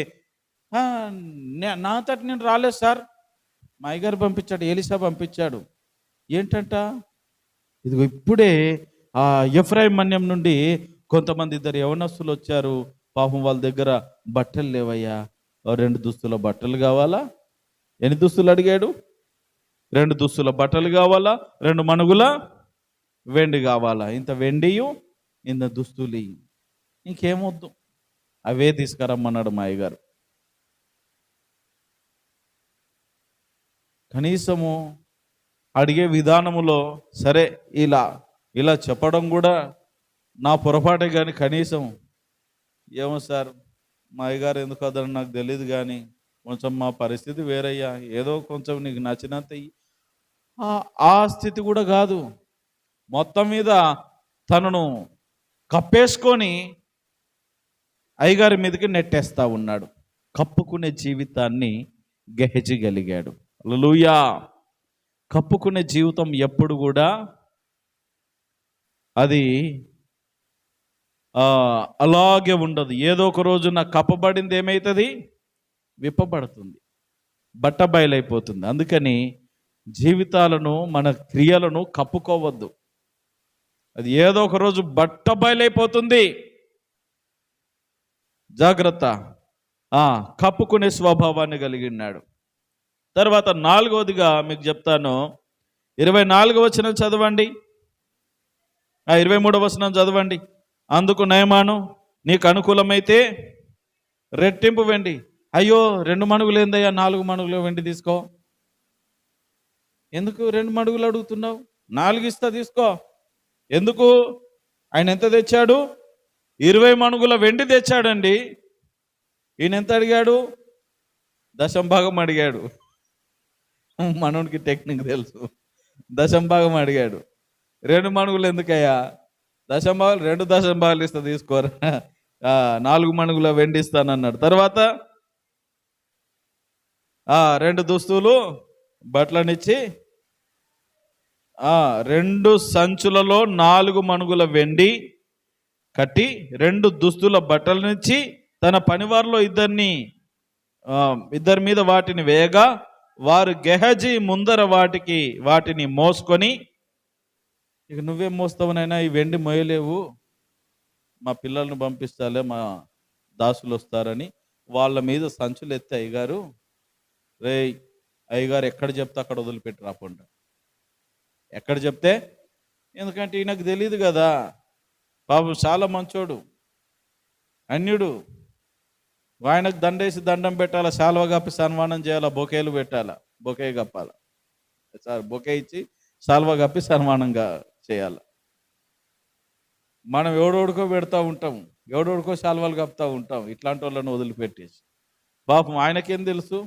నా తటి నేను రాలేదు సార్, మా అయ్యగారు పంపించాడు, ఎలీసా పంపించాడు. ఏంటంట? ఇదిగో ఇప్పుడే ఆ ఎఫ్రాయిం మన్యం నుండి కొంతమంది 2 యవనస్తులు వచ్చారు. పాపం వాళ్ళ దగ్గర బట్టలు లేవయ్యా, 2 దుస్తుల బట్టలు కావాలా? ఎన్ని దుస్తులు అడిగాడు? 2 దుస్తుల బట్టలు కావాలా, 2 మణుగుల వెండి కావాలా. ఇంత వెండియు ఇంత దుస్తులు ఇంకేమొద్దు, అవే తీసుకురమ్మన్నాడు మా అయ్యగారు. కనీసము అడిగే విధానములో సరే ఇలా చెప్పడం కూడా నా పొరపాటే, కానీ కనీసం ఏమో సార్ మా అయ్యగారు ఎందుకు అదని నాకు తెలియదు, కానీ కొంచెం మా పరిస్థితి వేరయ్యా, ఏదో కొంచెం నీకు నచ్చినంత ఆ స్థితి కూడా కాదు. మొత్తం మీద తనను కప్పేసుకొని అయ్యగారి మీదకి నెట్టేస్తా ఉన్నాడు. కప్పుకునే జీవితాన్ని గెహజగలిగాడు. హల్లెలూయా. కప్పుకునే జీవితం ఎప్పుడు కూడా అది అలాగే ఉండదు. ఏదో ఒక రోజున కప్పబడింది ఏమవుతుంది? విప్పబడుతుంది, బట్ట బయలైపోతుంది. అందుకని జీవితాలను, మన క్రియలను కప్పుకోవద్దు. అది ఏదో ఒక రోజు బట్ట బయలైపోతుంది. జాగ్రత్త. కప్పుకునే స్వభావాన్ని కలిగి ఉన్నాడు. తర్వాత 4వదిగా మీకు చెప్తాను. 24వ వచనం చదవండి, 23వ వచనం చదవండి. అందుకు నయమాను, నీకు అనుకూలమైతే రెట్టింపు వెండి. అయ్యో 2 మణుగులు ఏందయ్యా, 4 మణుగులు వెండి తీసుకో. ఎందుకు 2 మణుగులు అడుగుతున్నావు? 4 ఇస్తా, తీసుకో. ఎందుకు? ఆయన ఎంత తెచ్చాడు? 20 మణుగుల వెండి తెచ్చాడండి. ఈయన ఎంత అడిగాడు? దశంభాగం అడిగాడు. మనోడికి టెక్నిక్ తెలుసు. దశంభాగం అడిగాడు. 2 మణుగులు ఎందుకయ్యా? దశంభాగాలు 2 దశంభాగాలు ఇస్తా, తీసుకోరా. 4 మణుగుల వెండి ఇస్తానన్నాడు. తర్వాత 2 దుస్తులు బట్టలనిచ్చి 2 సంచులలో 4 మణుగుల వెండి కట్టి 2 దుస్తుల బట్టలనిచ్చి తన పనివారిలో ఇద్దరి మీద వాటిని వేయగా వారు గెహజీ ముందర వాటిని మోసుకొని, ఇక నువ్వేం మోస్తావునైనా, ఈ వెండి మోయలేవు, మా పిల్లల్ని పంపిస్తాలే, మా దాసులు వస్తారని వాళ్ళ మీద సంచులు ఎత్తే, అయ్యగారు అయ్యగారు ఎక్కడ చెప్తే అక్కడ వదిలిపెట్టి రాకుండా. ఎక్కడ చెప్తే? ఎందుకంటే ఈయనకు తెలియదు కదా, బాబు చాలా మంచోడు, అన్యుడు. ఆయనకు దండేసి దండం పెట్టాలా, శాల్వ కప్పి సన్మానం చేయాలా, బొకేలు పెట్టాలా, బొకే కప్పాలా, సార్ బొకే ఇచ్చి శాల్వ కప్పి సన్మానంగా చేయాలి. మనం ఎవడోడుకో పెడతా ఉంటాం, ఎవడోడుకో శాల్వాలు కప్పుతూ ఉంటాం, ఇట్లాంటి వాళ్ళని వదిలిపెట్టేసి. పాపం ఆయనకేం తెలుసు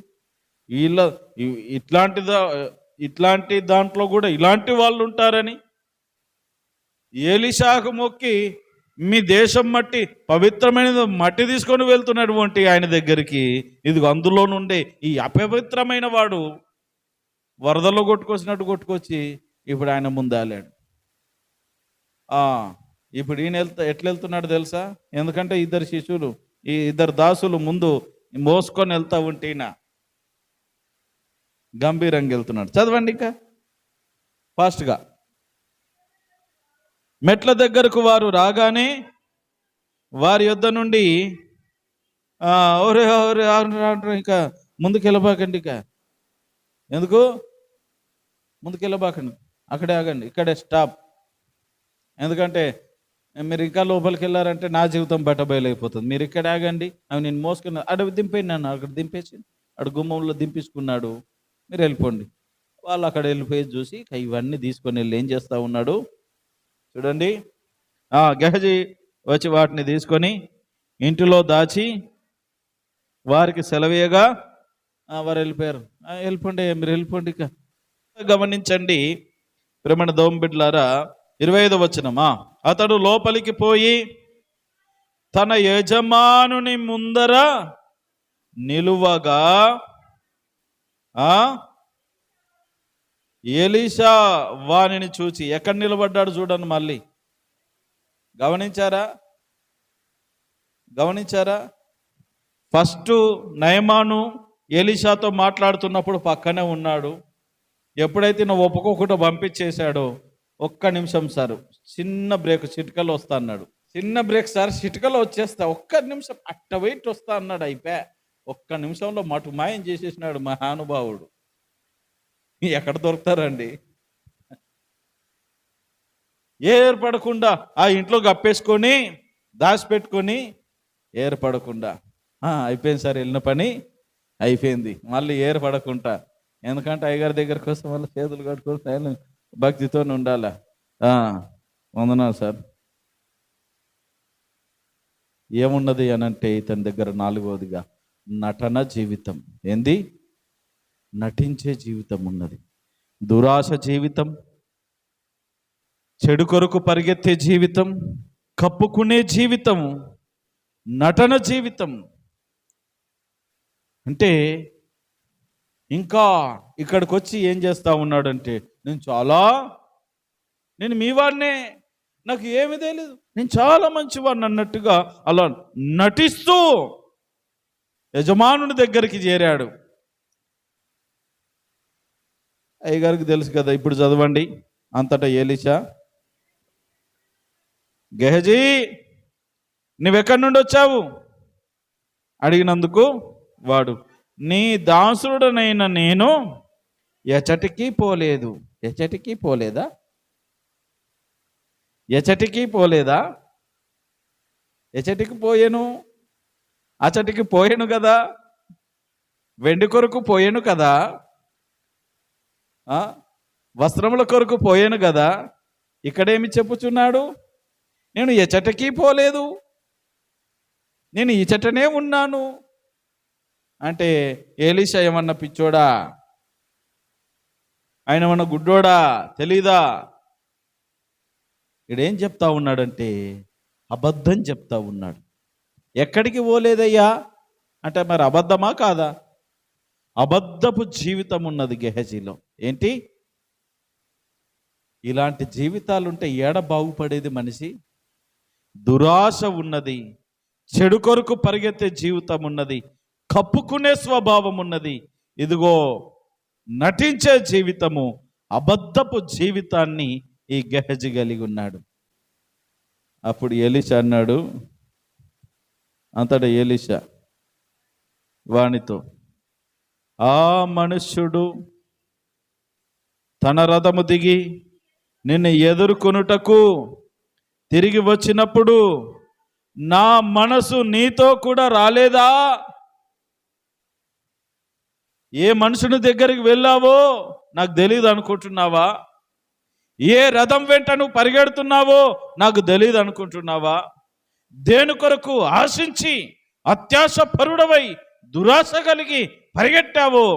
ఇట్లాంటి దాంట్లో కూడా ఇలాంటి వాళ్ళు ఉంటారని. ఎలీషాకు మొక్కి మీ దేశం మట్టి, పవిత్రమైన మట్టి తీసుకొని వెళ్తున్నటువంటి ఆయన దగ్గరికి, ఇదిగో అందులో నుండే ఈ అపవిత్రమైన వాడు వరదలో కొట్టుకొచ్చి ఇప్పుడు ఆయన ముందాలాడు. ఇప్పుడు ఈయన ఎట్లా వెళ్తున్నాడు తెలుసా? ఎందుకంటే 2 శిష్యులు, ఈ 2 దాసులు ముందు మోసుకొని వెళ్తా ఉంటే ఈయన గంభీరంగా వెళ్తున్నాడు. చదవండి ఇంకా ఫాస్ట్గా. మెట్ల దగ్గరకు వారు రాగానే వారి యొద్ద నుండి ఓరే ఓరే ఇంకా ముందుకు వెళ్ళబాకండి, ఇక ఎందుకు ముందుకు వెళ్ళబాకండి, అక్కడే ఆగండి, ఇక్కడే స్టాప్. ఎందుకంటే మీరు ఇంకా లోపలికి వెళ్ళారంటే నా జీవితం బయటబయలైపోతుంది. మీరు ఇక్కడ ఆగండి, అవి నేను మోసుకున్నా అక్కడ దింపేయండి, నన్ను అక్కడ దింపేసి అక్కడ గుమ్మంలో దింపించుకున్నాడు, మీరు వెళ్ళిపోండి. వాళ్ళు అక్కడ వెళ్ళిపోయి చూసి ఇవన్నీ తీసుకొని వెళ్ళి ఏం చేస్తూ ఉన్నాడు చూడండి. గెహజీ వచ్చి వాటిని తీసుకొని ఇంటిలో దాచి వారికి సెలవేయగా వారు వెళ్ళిపోయారు. వెళ్ళిపోండి, మీరు వెళ్ళిపోండి. ఇక గమనించండి ప్రేమణ దోంబిడ్లారా, 25వ వచనమా, అతడు లోపలికి పోయి తన యజమానుని ముందర నిలువగా ఎలీషా వానిని చూచి, ఎక్కడ నిలబడ్డాడు చూడండి, మళ్ళీ గమనించారా? ఫస్ట్ నయమాను ఎలీషాతో మాట్లాడుతున్నప్పుడు పక్కనే ఉన్నాడు. ఎప్పుడైతే నువ్వు ఒప్పుకోకుండా పంపించేశాడో, ఒక్క నిమిషం సార్, చిన్న బ్రేక్, చిటికలో వస్తా అన్నాడు. చిన్న బ్రేక్ సార్, చిటికలో వచ్చేస్తా, ఒక్క నిమిషం అట్ట వెయిట్ వస్తా అన్నాడు. అయిపోయా, ఒక్క నిమిషంలో మటు మాయం చేసేసినాడు మహానుభావుడు. ఎక్కడ దొరుకుతారండి? ఏర్పడకుండా ఆ ఇంట్లో గప్పేసుకొని దాచిపెట్టుకొని ఏర్పడకుండా అయిపోయింది సార్, వెళ్ళిన పని అయిపోయింది, మళ్ళీ ఏర్పడకుండా. ఎందుకంటే అయ్యగారి దగ్గర కోసం వాళ్ళ చేతులు కట్టుకొని భక్తితో ఉండాలా. వందనాలు సార్. ఏమున్నది అనంటే ఇతని దగ్గర 4వదిగా నటన జీవితం. ఏంది? నటించే జీవితం ఉన్నది. దురాశ జీవితం, చెడు కొరకు పరిగెత్తే జీవితం, కప్పుకునే జీవితం, నటన జీవితం. అంటే ఇంకా ఇక్కడికి వచ్చి ఏం చేస్తా ఉన్నాడంటే, నేను మీ వాడినే, నాకు ఏమీ తెలియదు, నేను చాలా మంచివాడిని అన్నట్టుగా అలా నటిస్తూ యజమానుని దగ్గరికి చేరాడు. అయ్యగారికి తెలుసు కదా, ఇప్పుడు చదవండి. అంతటా ఎలీషా, గెహజీ నువ్వెక్కడి నుండి వచ్చావు అడిగినందుకు వాడు, నీ దాసుడనైన నేను ఎచటికి పోలేదు. ఎచటికి పోలేదా? ఎచటికి పోలేదా? ఎచటికి పోయాను, అచటికి పోయాను కదా, వెండి కొరకు పోయాను కదా, వస్త్రముల కొరకు పోయాను కదా. ఇక్కడేమి చెప్పుచున్నాడు? నేను ఎచటకి పోలేదు, నేను ఇచటనే ఉన్నాను అంటే ఎలీషా ఏమన్నా పిచ్చోడా? ఆయన ఏమన్నా గుడ్డోడా? తెలీదా? ఇడేం చెప్తా ఉన్నాడంటే అబద్ధం చెప్తా ఉన్నాడు. ఎక్కడికి పోలేదయ్యా అంటే మరి అబద్ధమా కాదా? అబద్ధపు జీవితం ఉన్నది గెహజీలో. ఏంటి? ఇలాంటి జీవితాలుంటే ఏడ బాగుపడేది మనిషి? దురాశ ఉన్నది, చెడు కొరకు పరిగెత్తే జీవితం ఉన్నది, కప్పుకునే స్వభావం ఉన్నది. ఇదిగో నటించే జీవితము, అబద్ధపు జీవితాన్ని ఈ గెహజీ కలిగి ఉన్నాడు. అప్పుడు ఎలీషా అన్నాడు, అంతటా ఎలీషా వానితో, ఆ మనుష్యుడు తన రథము దిగి నిన్ను ఎదుర్కొనుటకు తిరిగి వచ్చినప్పుడు నా మనసు నీతో కూడా రాలేదా? ఏ మనుషుని దగ్గరికి వెళ్ళావో నాకు తెలియదు అనుకుంటున్నావా? ఏ రథం వెంట నువ్వు పరిగెడుతున్నావో నాకు తెలియదు అనుకుంటున్నావా? దేని కొరకు ఆశించి అత్యాశ పరుడవై దురాశ కలిగి పరిగెట్టావో,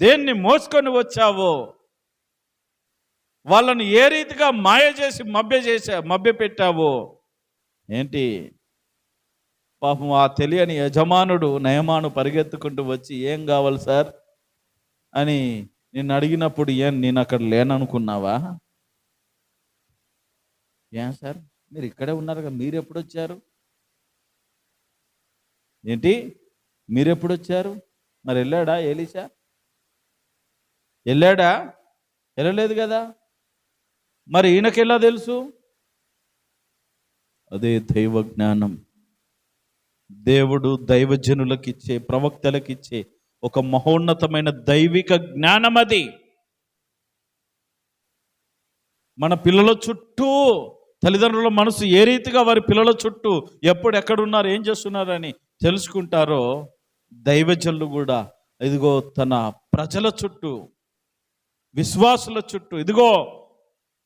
దేన్ని మోసుకొని వచ్చావో, వాళ్ళను ఏ రీతిగా మాయ చేసి మభ్య పెట్టావో ఏంటి? పాపం ఆ తెలియని యజమానుడు నయమాను పరిగెత్తుకుంటూ వచ్చి, ఏం కావాలి సార్ అని నిన్ను అడిగినప్పుడు, ఏం నేను అక్కడ లేననుకున్నావా? ఏం సార్ మీరు ఇక్కడే ఉన్నారు కదా, మీరు ఎప్పుడు వచ్చారు? ఏంటి మీరు ఎప్పుడు వచ్చారు? మరి వెళ్ళాడా ఎలీషా? వెళ్ళాడా? వెళ్ళలేదు కదా. మరి ఈయనకెలా తెలుసు? అదే దైవ జ్ఞానం. దేవుడు దైవజనులకిచ్చే, ప్రవక్తలకిచ్చే ఒక మహోన్నతమైన దైవిక జ్ఞానం అది. మన పిల్లల చుట్టూ తల్లిదండ్రుల మనసు ఏ రీతిగా వారి పిల్లల చుట్టూ ఎప్పుడు ఎక్కడున్నారు, ఏం చేస్తున్నారని తెలుసుకుంటారో, దైవజనులు కూడా ఇదిగో తన ప్రజల చుట్టూ, విశ్వాసుల చుట్టూ, ఇదిగో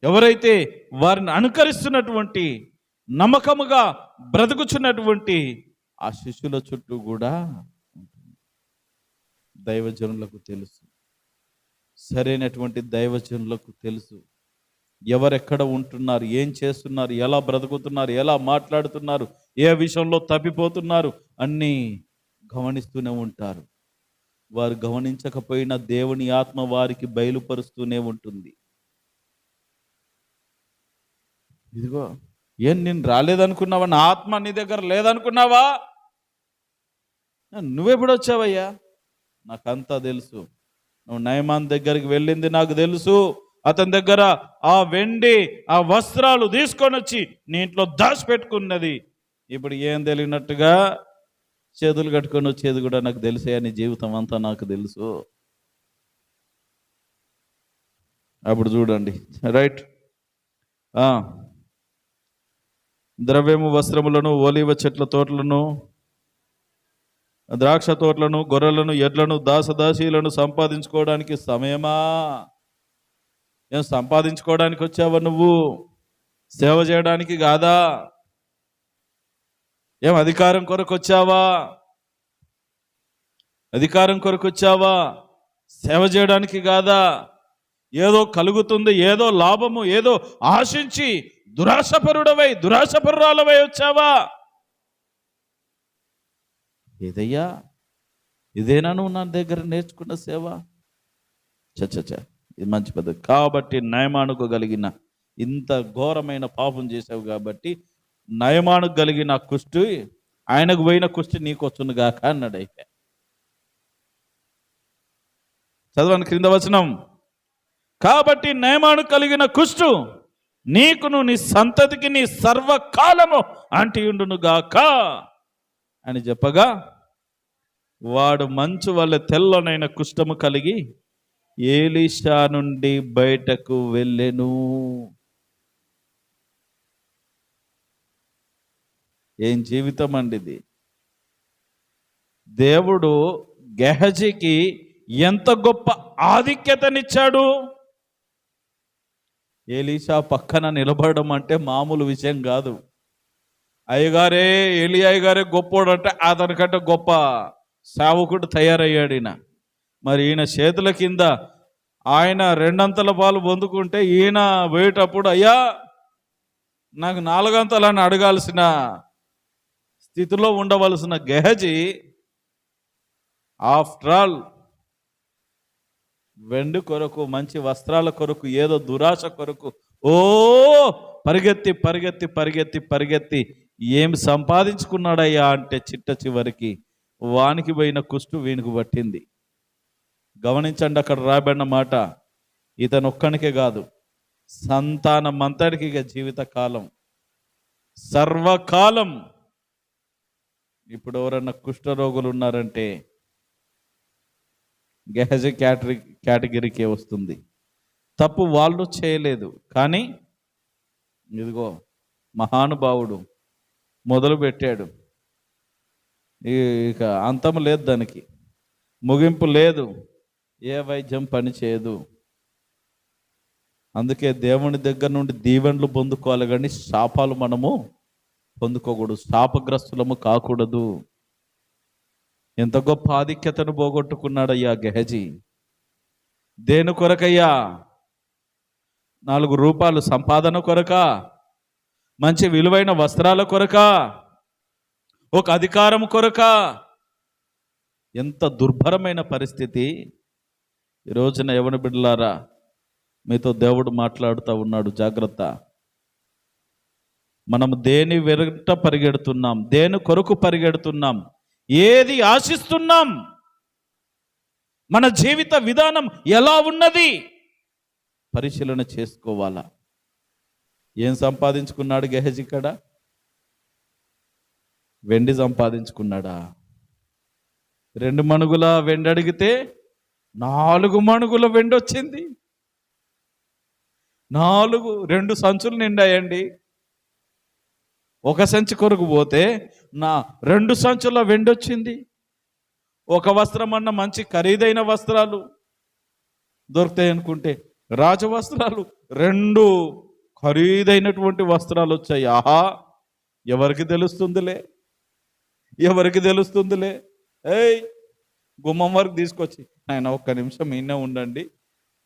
ఎవరైతే వారిని అనుకరిస్తున్నటువంటి, నమ్మకముగా బ్రతుకుచున్నటువంటి ఆ శిష్యుల చుట్టూ కూడా ఉంటుంది. దైవజనులకు తెలుసు, సరైనటువంటి దైవజనులకు తెలుసు ఎవరెక్కడ ఉంటున్నారు, ఏం చేస్తున్నారు, ఎలా బ్రతుకుతున్నారు, ఎలా మాట్లాడుతున్నారు, ఏ విషయంలో తప్పిపోతున్నారు అన్నీ గమనిస్తూనే ఉంటారు. వారు గమనించకపోయినా దేవుని ఆత్మ వారికి బయలుపరుస్తూనే ఉంటుంది. ఇదిగో ఏం నేను రాలేదనుకున్నావా, నా ఆత్మ నీ దగ్గర లేదనుకున్నావా, నువ్వెప్పుడు వచ్చావయ్యా, నాకంతా తెలుసు. నువ్వు నయమాన్ దగ్గరికి వెళ్ళింది నాకు తెలుసు. అతని దగ్గర ఆ వెండి, ఆ వస్త్రాలు తీసుకొని వచ్చి నీ ఇంట్లో దాచిపెట్టుకున్నది ఇప్పుడు ఏం తెలియనట్టుగా చేతులు కట్టుకొని వచ్చేది కూడా నాకు తెలిసే, అని జీవితం అంతా నాకు తెలుసు. అప్పుడు చూడండి, రైట్. ద్రవ్యము, వస్త్రములను, ఒలీవ చెట్ల తోటలను, ద్రాక్ష తోటలను, గొర్రెలను, ఎడ్లను, దాసదాసీలను సంపాదించుకోవడానికి సమయమా? ఏం సంపాదించుకోవడానికి వచ్చావా నువ్వు? సేవ చేయడానికి కాదా? ఏం అధికారం కొరకు వచ్చావా? అధికారం కొరకు వచ్చావా? సేవ చేయడానికి కాదా? ఏదో కలుగుతుంది, ఏదో లాభము, ఏదో ఆశించి దురాశపరుడవై, దురాశపరురాలవై వచ్చావా? ఏదయ్యా, ఇదేనా నువ్వు నా దగ్గర నేర్చుకున్న సేవ? చచ్చ, ఇది మంచి పద్ధతి. కాబట్టి నయమానుకు కలిగిన, ఇంత ఘోరమైన పాపం చేసావు కాబట్టి నయమానుకు కలిగిన కుష్టి, ఆయనకు పోయిన కుష్టి నీకు వచ్చును గాక అన్నాడు. అయితే చదవండి క్రింద వచనం. కాబట్టి నయమాను కలిగిన కుష్టు నీకును నీ సంతతికి నీ సర్వకాలము అంటియుండును గాక అని చెప్పగా, వాడు మంచు వల్ల తెల్లనైన కుష్ఠము కలిగి ఏలీషా నుండి బయటకు వెళ్ళెను. ఏం జీవితం అండి ఇది! దేవుడు గెహజీకి ఎంత గొప్ప ఆధిక్యతనిచ్చాడు. ఏలీషా పక్కన నిలబడడం అంటే మామూలు విషయం కాదు. అయ్యగారే, ఏలి అయ్యగారే గొప్పోడు అంటే అతనికంటే గొప్ప సేవకుడు తయారయ్యాడు ఈయన. మరి ఈయన చేతుల కింద ఆయన రెండంతల పాలు పొందుకుంటే ఈయన పోయేటప్పుడు అయ్యా నాకు నాలుగంతలని అడగాల్సిన స్థితిలో ఉండవలసిన గెహజీ ఆఫ్టర్ ఆల్ వెండి కొరకు, మంచి వస్త్రాల కొరకు, ఏదో దురాశ కొరకు పరిగెత్తి పరిగెత్తి పరిగెత్తి పరిగెత్తి ఏం సంపాదించుకున్నాడయ్యా అంటే చిట్ట చివరికి వానికి పోయిన కుష్టు వీనికి పట్టింది. గమనించండి, అక్కడ రాబడిన మాట ఇతను ఒక్కనికే కాదు, సంతానం అంతటికి జీవితకాలం, సర్వకాలం. ఇప్పుడు ఎవరన్నా కుష్ఠరోగులు ఉన్నారంటే గెహజీ కేటగిరీకే వస్తుంది. తప్పు వాళ్ళు చేయలేదు, కానీ ఇదిగో మహానుభావుడు మొదలు పెట్టాడు. ఇక అంతం లేదు, దానికి ముగింపు లేదు, ఏ వైద్యం పని చేయదు. అందుకే దేవుని దగ్గర నుండి దీవెనలు పొందుకోవాలి, కానీ శాపాలు మనము పొందుకోకూడదు, శాపగ్రస్తులము కాకూడదు. ఎంత గొప్ప ఆధిక్యతను పోగొట్టుకున్నాడయ్యా గెహజీ. దేని కొరకయ్యా? 4 రూపాయలు సంపాదన కొరకా? మంచి విలువైన వస్త్రాల కొరకా? ఒక అధికారం కొరకా? ఎంత దుర్భరమైన పరిస్థితి. ఈ రోజున యవన బిడ్డలారా, మీతో దేవుడు మాట్లాడుతూ ఉన్నాడు, జాగ్రత్త. మనం దేని వెంట పరిగెడుతున్నాం, దేని కొరకు పరిగెడుతున్నాం, ఏది ఆశిస్తున్నాం, మన జీవిత విధానం ఎలా ఉన్నది పరిశీలన చేసుకోవాలా. ఏం సంపాదించుకున్నాడు గెహజీ ఇక్కడ? వెండి సంపాదించుకున్నాడా? 2 మణుగుల వెండి అడిగితే 4 మణుగుల వెండి వచ్చింది. 2 సంచులు నిండాయండి. ఒక సంచి కొరకు పోతే 2 సంచుల వెండి వచ్చింది. ఒక వస్త్రం అన్న మంచి ఖరీదైన వస్త్రాలు దొరుకుతాయి అనుకుంటే రాజవస్త్రాలు 2 ఖరీదైనటువంటి వస్త్రాలు వచ్చాయి. ఆహా, ఎవరికి తెలుస్తుందిలే. ఏయ్, గుమ్మం వరకు తీసుకొచ్చి ఆయన ఒక్క నిమిషం ఈయనే ఉండండి,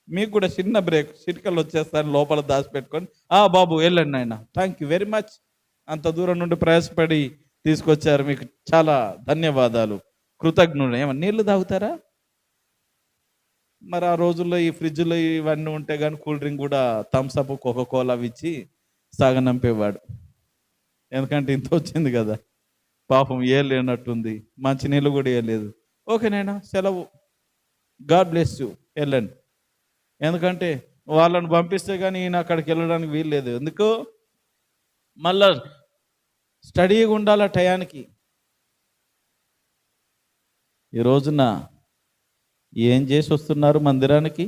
మీకు కూడా చిన్న బ్రేక్, చిటికలు వచ్చేస్తాను, లోపల దాచిపెట్టుకొని బాబు వెళ్ళండి ఆయన, థ్యాంక్ యూ వెరీ మచ్, అంత దూరం నుండి ప్రయాసపడి తీసుకొచ్చారు, మీకు చాలా ధన్యవాదాలు, కృతజ్ఞుడు. ఏమన్నా నీళ్లు తాగుతారా? మరి ఆ రోజుల్లో ఈ ఫ్రిడ్జ్లో ఇవన్నీ ఉంటే కానీ కూల్ డ్రింక్ కూడా థమ్స్అప్, కోకోకోలా ఇచ్చి సాగనంపేవాడు. ఎందుకంటే ఇంత వచ్చింది కదా, పాపం లేనట్టుంది, మంచి నీళ్ళు కూడా వేయలేదు. ఓకేనైనా సెలవు, గాడ్ బ్లెస్ యూ, వెళ్ళండి. ఎందుకంటే వాళ్ళని పంపిస్తే కానీ ఈయన అక్కడికి వెళ్ళడానికి వీల్లేదు. ఎందుకు? మళ్ళా స్టడీగా ఉండాల టయానికి. ఈ రోజున ఏం చేసి వస్తున్నారు మందిరానికి?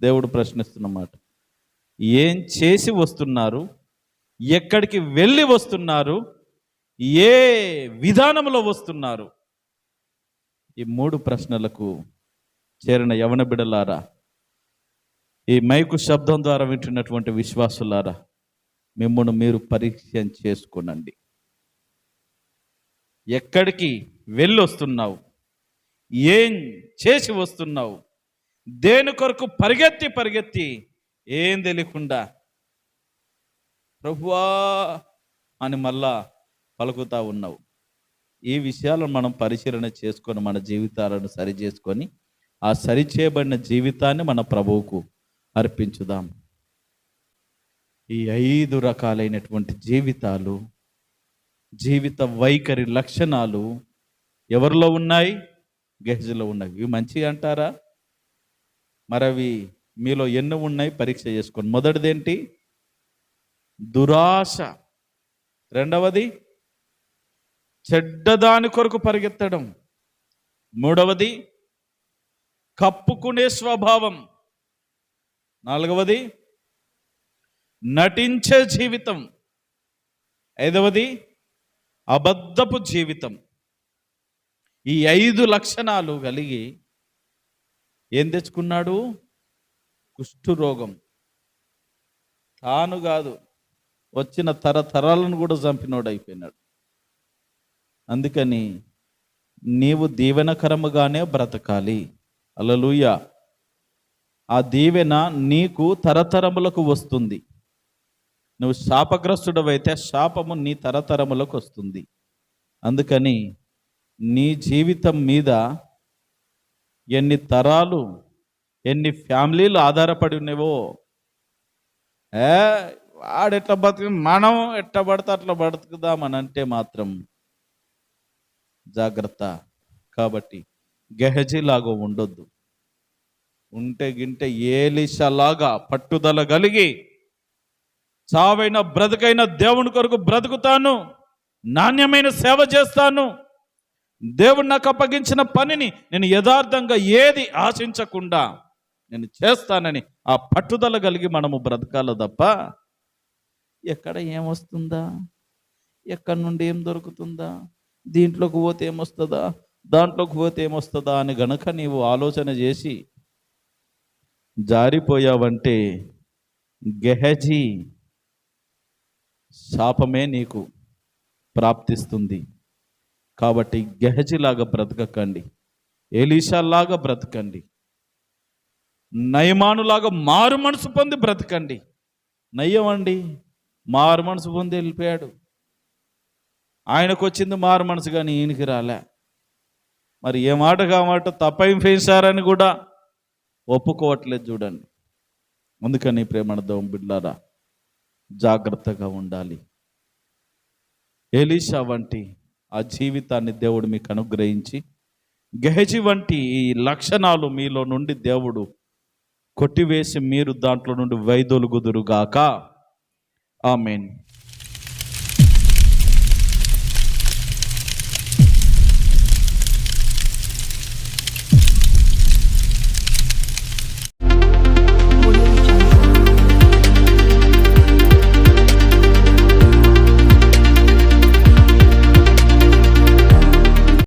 దేవుడు ప్రశ్నిస్తున్నమాట. ఏం చేసి వస్తున్నారు? ఎక్కడికి వెళ్ళి వస్తున్నారు? ఏ విధానంలో వస్తున్నారు? ఈ 3 ప్రశ్నలకు చేరిన యవన బిడ్డలారా, ఈ మైకు శబ్దం ద్వారా వింటున్నటువంటి విశ్వాసులారా, మిమ్మల్ని మీరు పరీక్ష చేసుకునండి. ఎక్కడికి వెళ్ళి వస్తున్నావు? ఏం చేసి వస్తున్నావు? దేని కొరకు పరిగెత్తి ఏం తెలియకుండా ప్రభువా అని మళ్ళా పలుకుతా ఉన్నావు. ఈ విషయాలను మనం పరిశీలన చేసుకొని మన జీవితాలను సరి చేసుకొని ఆ సరిచేయబడిన జీవితాన్ని మన ప్రభువుకు అర్పించుదాం. ఈ 5 రకాలైనటువంటి జీవితాలు, జీవిత వైఖరి లక్షణాలు ఎవరిలో ఉన్నాయి? గెహజీలో ఉన్నాయి. ఇవి మంచిగా అంటారా? మరి అవి మీలో ఎన్ని ఉన్నాయి? పరీక్ష చేసుకోండి. మొదటిదేంటి? దురాశ. రెండవది చెడ్డదాని కొరకు పరిగెత్తడం. మూడవది కప్పుకునే స్వభావం. నాలుగవది నటించే జీవితం. ఐదవది అబద్ధపు జీవితం. ఈ 5 లక్షణాలు కలిగి ఏం తెచ్చుకున్నాడు? కుష్ఠరోగం. తాను కాదు, వచ్చిన తరతరాలను కూడా చంపినోడు అయిపోయినాడు. అందుకని నీవు దీవెనకరముగానే బ్రతకాలి. హల్లెలూయా. ఆ దీవెన నీకు తరతరములకు వస్తుంది. నువ్వు శాపగ్రస్తుడవైతే శాపము నీ తరతరములకు వస్తుంది. అందుకని నీ జీవితం మీద ఎన్ని తరాలు, ఎన్ని ఫ్యామిలీలు ఆధారపడి ఉన్నావో, వాడెట్లా బతుకు, మనం ఎట్లా పడితే అట్లా బతుకుదామని అంటే మాత్రం జాగ్రత్త. కాబట్టి గెహజీలాగా ఉండొద్దు. ఉంటే గింటే ఏలీషాలాగా పట్టుదల కలిగి చావైన బ్రతుకైన దేవుని కొరకు బ్రతుకుతాను, నాణ్యమైన సేవ చేస్తాను, దేవుడు నాకు అప్పగించిన పనిని నేను యథార్థంగా ఏది ఆశించకుండా నేను చేస్తానని ఆ పట్టుదల కలిగి మనము బ్రతకాల తప్ప ఎక్కడ ఏమొస్తుందా, ఎక్కడి నుండి ఏం దొరుకుతుందా, దీంట్లోకి పోతే ఏమొస్తుందా, దాంట్లోకి పోతే ఏమొస్తుందా అని గనక నీవు ఆలోచన చేసి జారిపోయావంటే గెహజీ శాపమే నీకు ప్రాప్తిస్తుంది. కాబట్టి గెహజీలాగా బ్రతకకండి, ఎలీషాలాగా బ్రతకండి, నయమానులాగా మారు మనసు పొంది బ్రతకండి. నయ్యమండి మారు మనసు పొంది వెళ్ళిపోయాడు. ఆయనకు వచ్చింది మారు మనసు, కానీ ఈయనకి రాలే. మరి ఏ మాట కామాట తప్పేం చేశారని కూడా ఒప్పుకోవట్లేదు చూడండి. అందుకని ప్రేమణదం బిడ్డలారా, జాగ్రత్తగా ఉండాలి. ఎలీషా వంటి ఆ జీవితాన్ని దేవుడు మీకు అనుగ్రహించి గెహజీ వంటి ఈ లక్షణాలు మీలో నుండి దేవుడు కొట్టివేసి మీరు దాంట్లో నుండి వైదొలుగుదురుగాక. ఆమేన్.